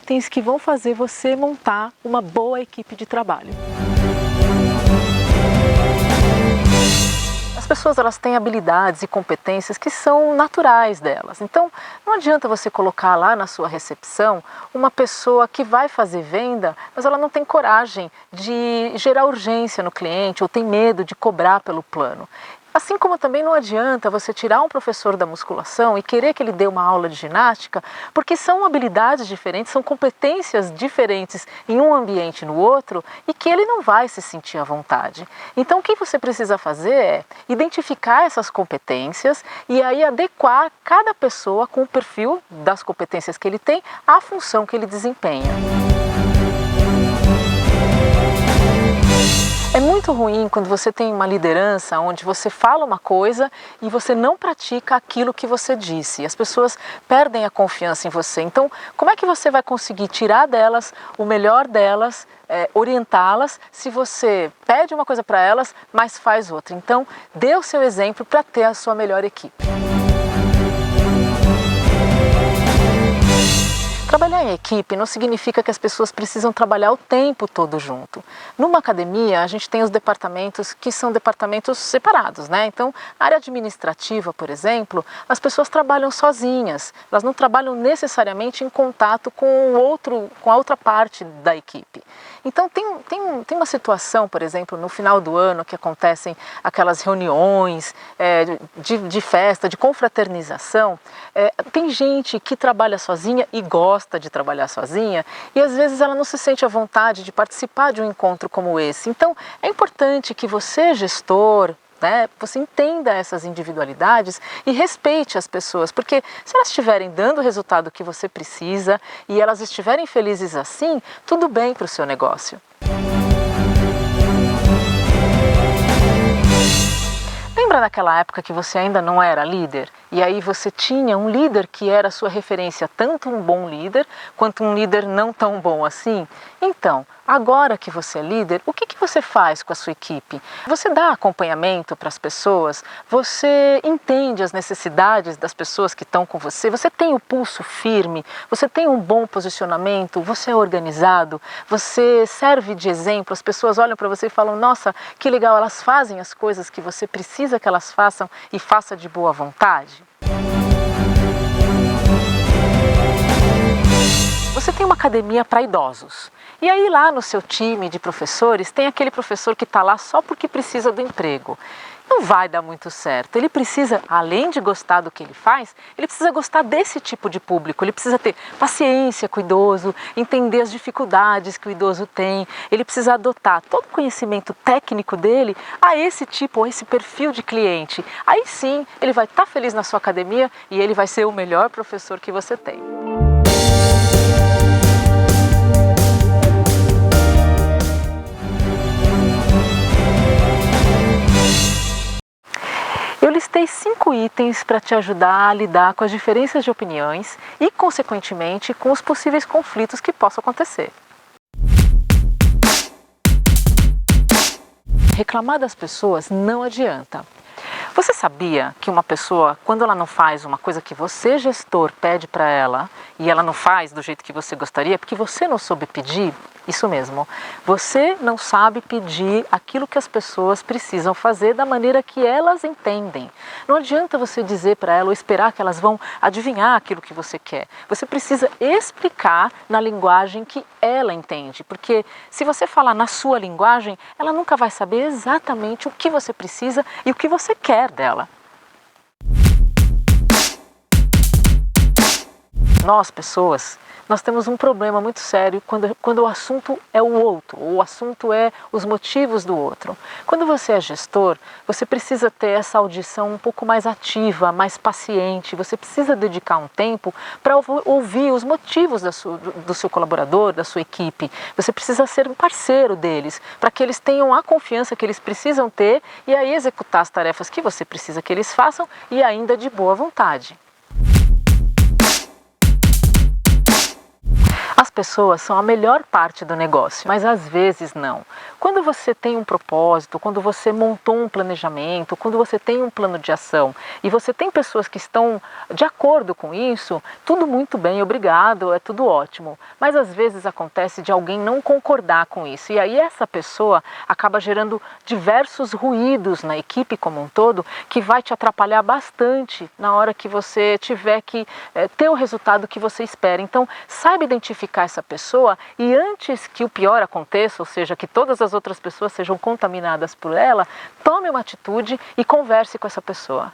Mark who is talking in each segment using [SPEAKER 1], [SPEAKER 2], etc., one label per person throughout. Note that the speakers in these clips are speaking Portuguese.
[SPEAKER 1] itens que vão fazer você montar uma boa equipe de trabalho. As pessoas elas têm habilidades e competências que são naturais delas. Então, não adianta você colocar lá na sua recepção uma pessoa que vai fazer venda, mas ela não tem coragem de gerar urgência no cliente ou tem medo de cobrar pelo plano. Assim como também não adianta você tirar um professor da musculação e querer que ele dê uma aula de ginástica, porque são habilidades diferentes, são competências diferentes em um ambiente e no outro e que ele não vai se sentir à vontade. Então o que você precisa fazer é identificar essas competências e aí adequar cada pessoa com o perfil das competências que ele tem à função que ele desempenha. É muito ruim quando você tem uma liderança onde você fala uma coisa e você não pratica aquilo que você disse. As pessoas perdem a confiança em você. Então, como é que você vai conseguir tirar delas o melhor delas, orientá-las, se você pede uma coisa para elas, mas faz outra? Então, dê o seu exemplo para ter a sua melhor equipe. Trabalhar em equipe não significa que as pessoas precisam trabalhar o tempo todo junto. Numa academia, a gente tem os departamentos que são departamentos separados, né? Então, a área administrativa, por exemplo, as pessoas trabalham sozinhas. Elas não trabalham necessariamente em contato com a outra parte da equipe. Então, tem uma situação, por exemplo, no final do ano, que acontecem aquelas reuniões de festa, de confraternização. Tem gente que trabalha sozinha e gosta de trabalhar sozinha e às vezes ela não se sente à vontade de participar de um encontro como esse. Então é importante que você, gestor, você entenda essas individualidades e respeite as pessoas, porque se elas estiverem dando o resultado que você precisa e elas estiverem felizes assim, tudo bem para o seu negócio. Lembra daquela época que você ainda não era líder? E aí você tinha um líder que era a sua referência, tanto um bom líder quanto um líder não tão bom assim? Então, agora que você é líder, o que você faz com a sua equipe? Você dá acompanhamento para as pessoas? Você entende as necessidades das pessoas que estão com você? Você tem o pulso firme? Você tem um bom posicionamento? Você é organizado? Você serve de exemplo? As pessoas olham para você e falam, nossa, que legal, elas fazem as coisas que você precisa que elas façam e faça de boa vontade? Você tem uma academia para idosos. E aí lá no seu time de professores tem aquele professor que está lá só porque precisa do emprego. Não vai dar muito certo. Ele precisa, além de gostar do que ele faz, ele precisa gostar desse tipo de público. Ele precisa ter paciência com o idoso, entender as dificuldades que o idoso tem. Ele precisa adotar todo o conhecimento técnico dele a esse tipo, a esse perfil de cliente. Aí sim, ele vai estar feliz na sua academia e ele vai ser o melhor professor que você tem. Eu listei 5 itens para te ajudar a lidar com as diferenças de opiniões e, consequentemente, com os possíveis conflitos que possam acontecer. Reclamar das pessoas não adianta. Você sabia que uma pessoa, quando ela não faz uma coisa que você, gestor, pede para ela e ela não faz do jeito que você gostaria, porque você não soube pedir? Isso mesmo, você não sabe pedir aquilo que as pessoas precisam fazer da maneira que elas entendem. Não adianta você dizer para ela ou esperar que elas vão adivinhar aquilo que você quer. Você precisa explicar na linguagem que ela entende, porque se você falar na sua linguagem, ela nunca vai saber exatamente o que você precisa e o que você quer dela. Nós, pessoas, nós temos um problema muito sério quando o assunto é o outro, ou o assunto é os motivos do outro. Quando você é gestor, você precisa ter essa audição um pouco mais ativa, mais paciente, você precisa dedicar um tempo para ouvir os motivos do seu colaborador, da sua equipe. Você precisa ser um parceiro deles, para que eles tenham a confiança que eles precisam ter e aí executar as tarefas que você precisa que eles façam e ainda de boa vontade. As pessoas são a melhor parte do negócio, mas às vezes não. Quando você tem um propósito, quando você montou um planejamento, quando você tem um plano de ação e você tem pessoas que estão de acordo com isso, tudo muito bem, obrigado, é tudo ótimo. Mas às vezes acontece de alguém não concordar com isso e aí essa pessoa acaba gerando diversos ruídos na equipe como um todo que vai te atrapalhar bastante na hora que você tiver que ter o resultado que você espera. Então, saiba identificar essa pessoa e antes que o pior aconteça, ou seja, que todas as outras pessoas sejam contaminadas por ela, tome uma atitude e converse com essa pessoa.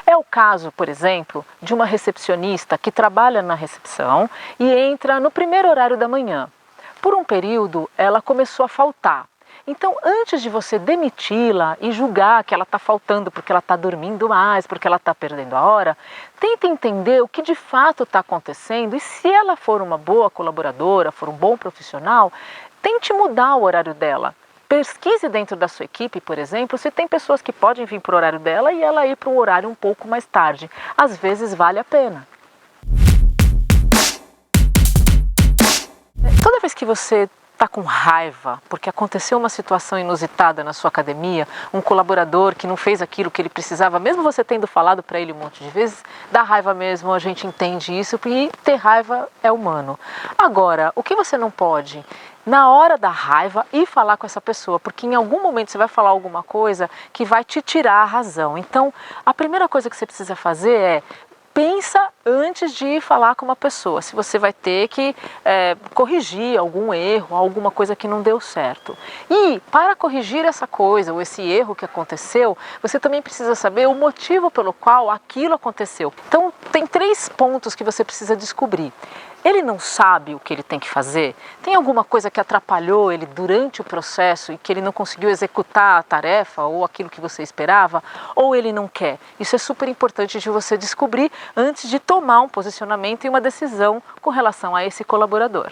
[SPEAKER 1] É o caso, por exemplo, de uma recepcionista que trabalha na recepção e entra no primeiro horário da manhã. Por um período, ela começou a faltar. Então, antes de você demiti-la e julgar que ela está faltando porque ela está dormindo mais, porque ela está perdendo a hora, tente entender o que de fato está acontecendo e se ela for uma boa colaboradora, for um bom profissional, tente mudar o horário dela. Pesquise dentro da sua equipe, por exemplo, se tem pessoas que podem vir para o horário dela e ela ir para um horário um pouco mais tarde. Às vezes vale a pena. Toda vez que você está com raiva porque aconteceu uma situação inusitada na sua academia, um colaborador que não fez aquilo que ele precisava, mesmo você tendo falado para ele um monte de vezes, dá raiva mesmo, a gente entende isso e ter raiva é humano. Agora, o que você não pode? Na hora da raiva, ir falar com essa pessoa, porque em algum momento você vai falar alguma coisa que vai te tirar a razão. Então, a primeira coisa que você precisa fazer é pensa antes de ir falar com uma pessoa, se você vai ter que corrigir algum erro, alguma coisa que não deu certo. E para corrigir essa coisa ou esse erro que aconteceu, você também precisa saber o motivo pelo qual aquilo aconteceu. Então tem 3 pontos que você precisa descobrir. Ele não sabe o que ele tem que fazer? Tem alguma coisa que atrapalhou ele durante o processo e que ele não conseguiu executar a tarefa ou aquilo que você esperava? Ou ele não quer? Isso é super importante de você descobrir antes de tomar um posicionamento e uma decisão com relação a esse colaborador.